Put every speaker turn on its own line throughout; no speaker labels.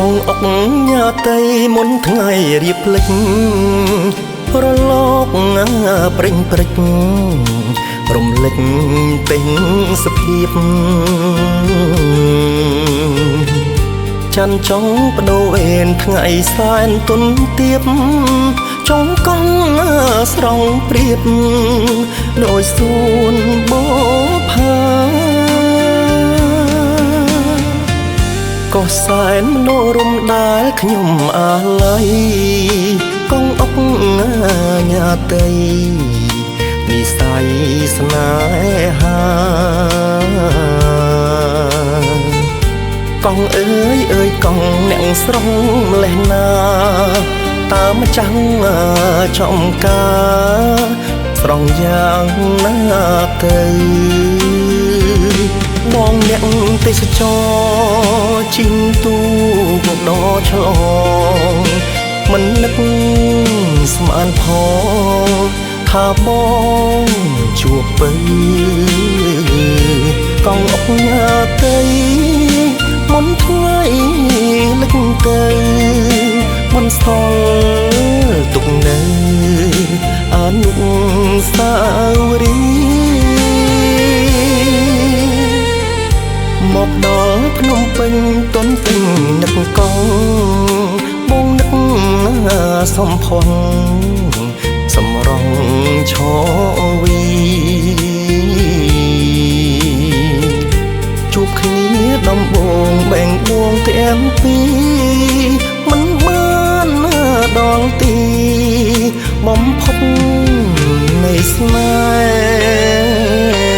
ងអុកញ៉ាតៃមុនថ្ងៃរៀបភ្លេចរលកព្រិញព្រិចរំលេចពេញសភាពច័ន្ទចង់បដូរវេនថ្ងៃសែនទុនទៀបចង់កង់ស្រង់ព្រៀបដោយសួនបផាក៏សែនមនោរម្យដែលខ្ញុំអាឡ័យកងអុកញ៉ាតៃនិស័យស្នេហាកងអើយកងអ្នកស្រងម្លេះណាតាមចាំងចំការស្រងយ៉ាងណាទៅបងអ្នកទេសចរជីងទូមកដល់ឆ្លងមិននឹកស្មានផងថាបងជួបពៅកងអុកញ៉ាតៃមុនថ្ងៃលឹកទៅមិនស្គាល់ទុកនៅអនុស្សាវរីយ៍មកដល់ភ្នំពេញទន់ពេញនឹកកងបងនឹកសំផង់សម្រងឈវីជួបគ្នាដំបងបែងបួងទាំងពីរមិនបានដល់ទីបំផុតនៃស្នេហ៍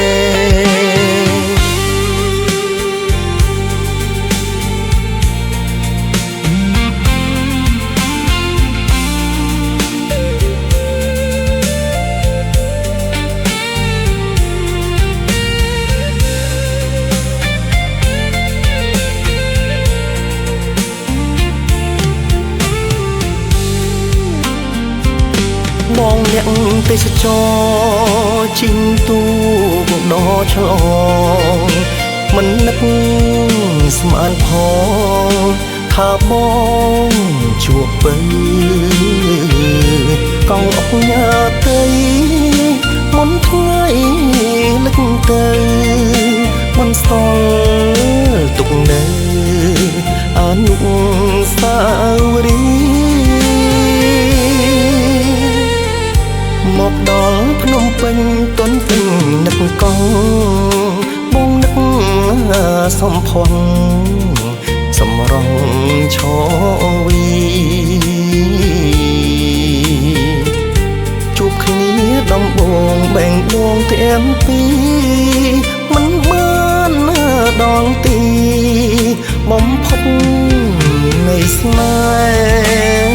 បងអ្នកទេសចរជីងទូមកដល់ឆ្លងមិននឹកស្មានផងថាបងជួបពៅកងអុកញ៉ាតៃមុនថ្ងៃលឹកទៅមិនស្គាល់ទុកនៅអនុស្សាវរីយ៍មកដល់ភ្នំពេញទន់ពេញនឹកកងបងនឹកសំផង់សម្រងឈវីជួបគ្នាដំបងបែងដងទាំងពីរមិនបានដល់ទីបំផុតនៃស្នេហ៍